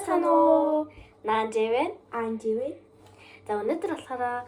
сайн уу? Наанживэн. Анживэн. За өнөөдөр болохоор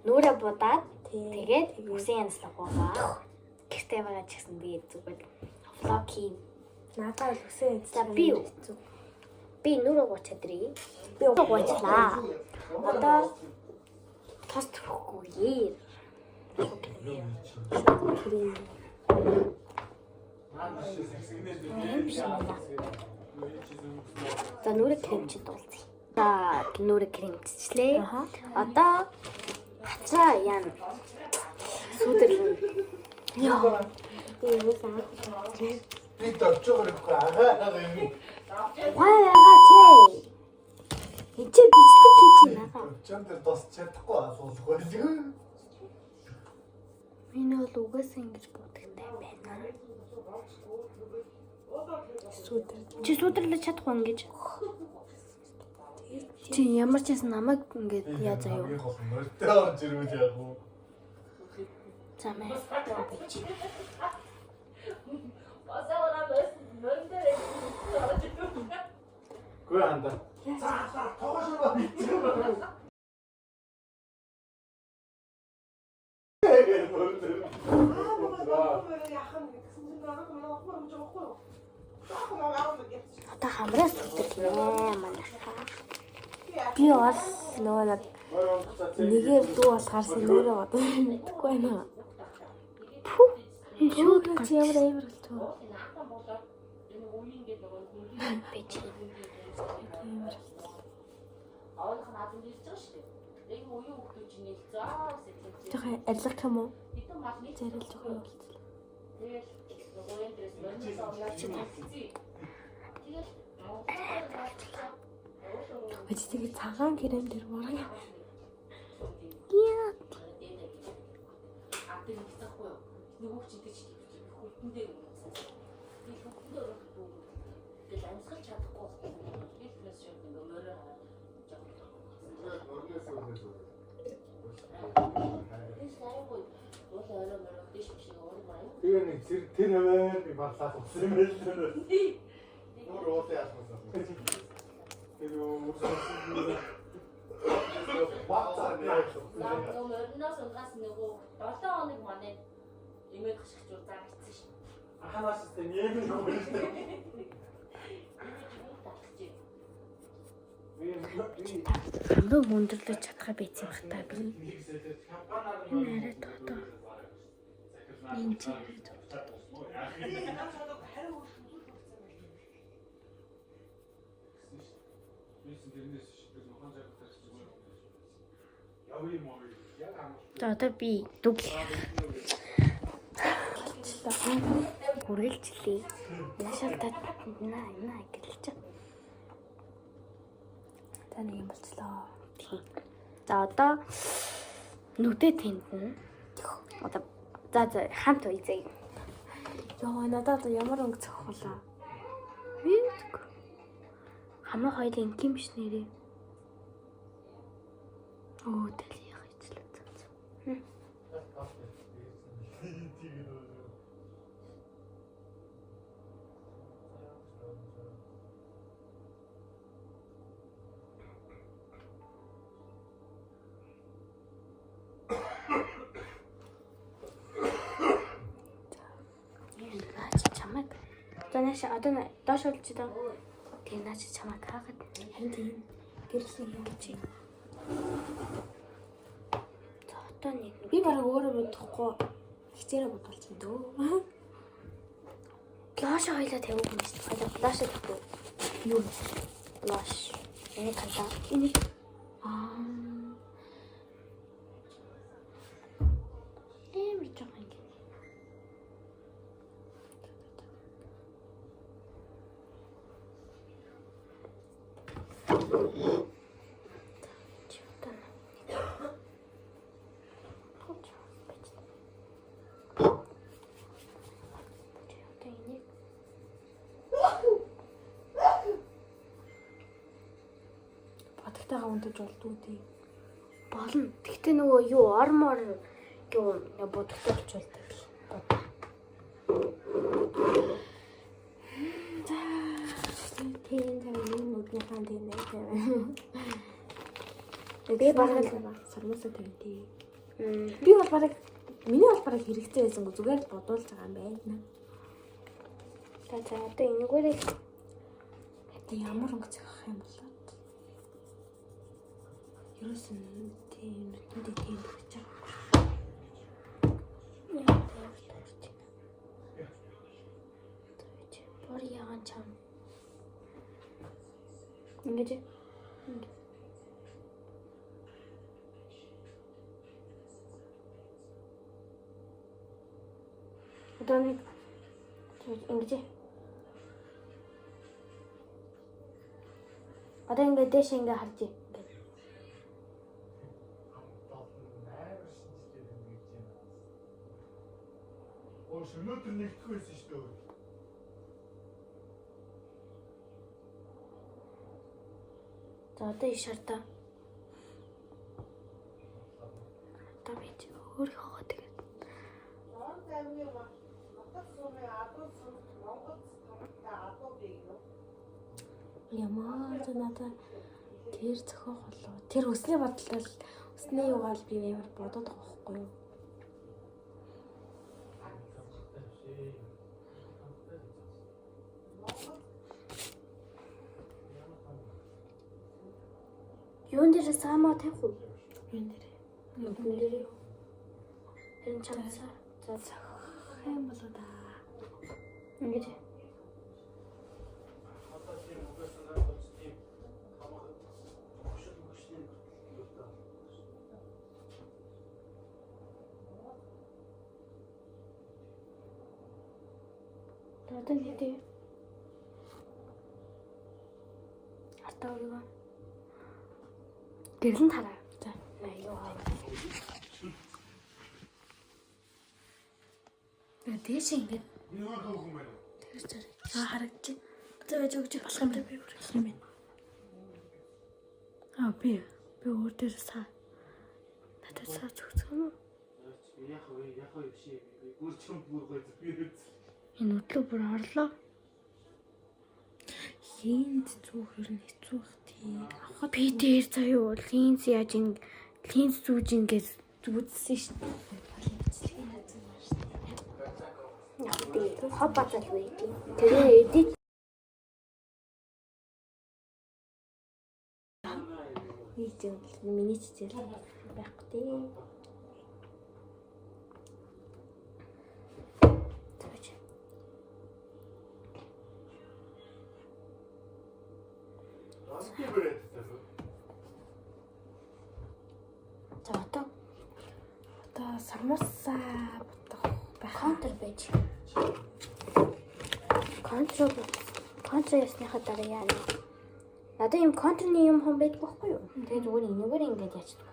нүрэ будаад тэгээд үсэн янзлах байгаа. Гэртээ байгаа ч гэсэн би зүгээр влог хийн. Надад л үсэн янзлах би нүрэ гуйчадрий. Би гуйчлаа. Одоо тост хөөе. За нүрэ кремчд уулзъя. За нүрэ кремччлээ. Одоо хацаа яана. Сүдэр. Яа. Би дөрчөөр ихгүй агаа юм. Яагаад чи бичлэг хийж байгаа. Чам дээр тосч чадахгүй асуулах байлгүй. Энэ бол угаасаа ингэж бодогтай байна. Чи сүдэрлэж чадахгүй ингэж. Чи ямар ч ясан намайг ингэж яа заяа. Мөртөө орж ирвэл яг уу. За мэ. Гүй анда. Тоошоо Одоо хамраас сүдэрлээ манайхаа. Би бас нөгөө нэгээр дүү болохоор нөрөө одоо мэдхгүй байна. Шууд Чи ямар амар болтгоо. бич. Тэхэ арилгах юм уу? Зарилж байгаа юм болчихлоо. Бич тэгээ цагаан крем дээр морог. Яа. Тэгээ нэг тэр хаваа би барлаад утсан юм байл. Нуур уулын асуусан. Тэр өөрсдөө Нөөс унгаас нөгөө 7 хоног манай имэйл хашгичуул зарагдсан шин. Аханаас тийм яг нэг юм байна. Хамруу хүндэрлэж чадхаа байц юм хата би. Энэ арай тоо. Энэ чи арай тоо. За одоо би дүг хүргэлжлээ. Нашаалтад наа гэлж. Та нэг юм болчлоо. За одоо нүдэ тэнтэн. Одоо за хамт үйзээ. Яа надад ямар өнгө цохолоо. Хамаа хоёрын инким биш нэрээ. Оо тали яах ижлээ. Чамайг. Танаас одоо доош олж даа. Тэгээ наач чамайг хаагаад Харин тийм гэрлийн юм чи. за одоо нэг Би бараг өөрөө бодохгүй. Хичээрээ бодвол ч юм дөө. лош хоёлаа тавих юм шиг. Одоо лош тавих. Юу? Лош. Энэ калаа. Энэ Эмэр жоохон ингэ. бодогтойгоо унтаж болдгоо тий. Болно. Тэгтээ нөгөө юу ормор юу бодогтой болчихвол бод. Тийм тийм Яхан тийм нэг. Би бараг сармасаа тавьдээ. Би бол бараг миний бол бараг хэрэгцээ байсангүй зүгээр л бодуулж байгаа юм байна. За одоо энэгээрээ Тэ ямар өнгөц авах юм бол ерөөсөн тийм нүдэндээ тийм гэж байгаа. бор ягаан чам. Ингэж одоо нэг ингэж одоо ингэ дэш ингэ харж ингэ. Оо өнөөдөр нэгтгэх байсан шүү дээ. За одоо иш шартаа. Одоо би өөрийнхөө тэгээд Ямар надад тэр зохиох болоо. Тэр өсний бодлол өсний юугаал би ямар бодоод байгаа байхгүй юу? юун дээр самаа тавих уу? Юун дээр? Юун дээр? Энэ чамсаа. За Хэм болоо да. ингэж одоо гэдэг артаа өгөө. Гэрлэн тараа. За аюу. Дэш ингэ. Энэ хаа хөөх юм байна. Тэр зэрэг. Харагдчих. За байж өгч болох юм би болох юм байна. Би өөр дээр саа. Надад саа зүгцэн. Яг уу биш. Бүр чим бүр гоё зүгээрээ. Энэ өдлөө бүр орлоо. Линз зүүх ер нь хэцүү бах тий. Авах би дээр заяа линз яаж ин линз зүүж ингэж зүудсэн шүү дээ. Хоб бацал үе. Тэгээ эдит Нийт миний чижэл байхгүй тий. За одоо Сармасаа бодох байх. контр байж. Контр ясныхаа дараа яана. Надад юм контрны юм хон байдаг байхгүй юу? Тэгээд зүгээр энэгээр ингэж ячдаг.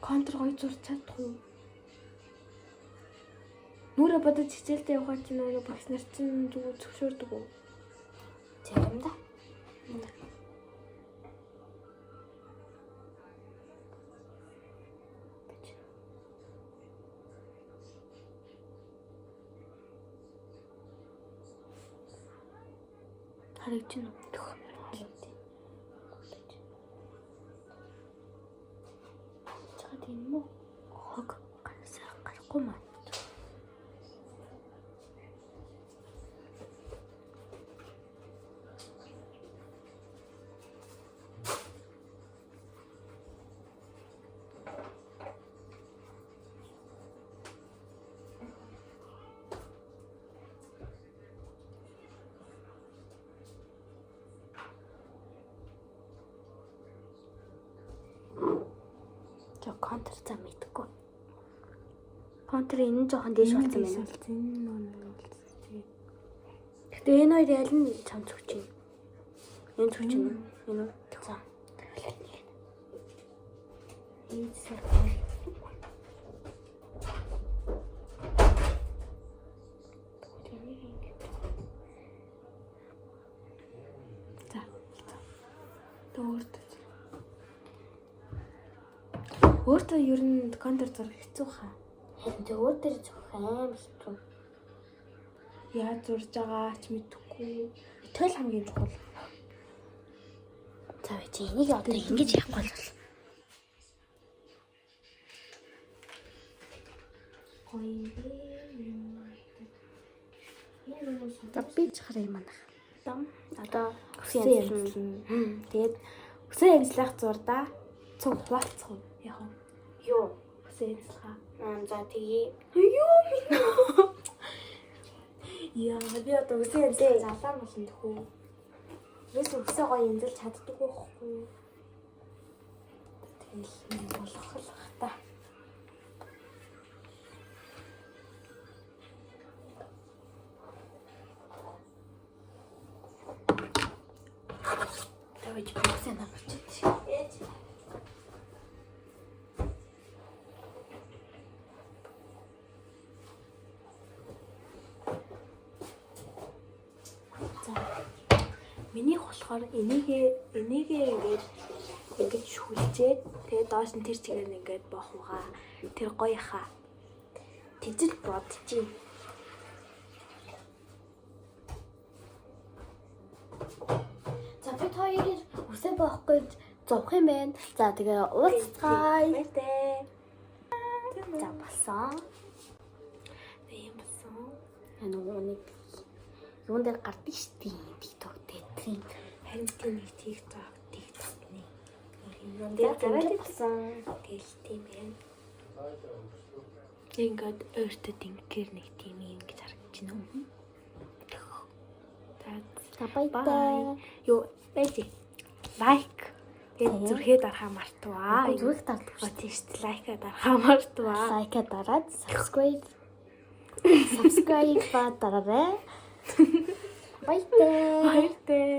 Контр гоё зурж чадах уу? Нүрэ бодож хичээлдээ явахад чинь нөгөө багш нар чинь зүгээр зөвшөөрдөг үү? Заримдаа. Харагдаж байна уу? Цаад юм уу? Хог гарсаа гарахгүй маа. Контр зам мэдгүй. Контр энэ жоохон дээш болсон байна. Гэтэ энэ хоёр аль нь чам зүгч юм? Энэ зүгч юм. Энэ үү? За. Энэ сар. За. Өөртөө өөртөө ер нь контр зурх хэцүү хаа. Харин өөр дээр зөвх аим хэцүү. яаж зурж байгаа ч мэдэхгүй. Тэгэл хамгийн чухал. За чи энийг одоо ингэж яахгүй бол. За би ч хараа юм аа. Одоо Үсэн амьдлан. Тэгээд үсэн амьдлах зурдаа цуг хуваалцах уу? Яг нь. юу? Үсэн амьдлахаа. За тэгээ Яа, би одоо үсэн амьдлах залаа болно тэхүү. Вэс үсээ гоё янзалж чаддгүй байхгүй. Тэгэл болох л бах та. тавьж боксаа намарч. Минийх болохоор энийгээ ингээд шүлжээд тэгээд доош нь тэр чигээр нь ингээд боохугаа. Тэр гоё хаа. Тэжил бодчих. За бид хоёрыг үсээ боохгүй зовх юм байна. За тэгээ уулзцай. Баяртай. За болсон. Тийм болсон. Нөгөө нэг юун дээр гардыг штий TikTok дээр. Харин тийм нэг TikTok нэг. Юун Тэр дээр гараад болсон. Тэгэл тийм байна. Ингээд өөртөө тэнгээр нэг тийм юм гэж харагдаж байна уу? За баяртай. Юу байж лайк тэгээд зүрхээ дарахаа мартваа. Зүрх тартах. Тийм шүү дээ. Лайкаа дарахаа мартваа. Лайка дараад subscribe ба дараарай. Баяртай. Баяртай.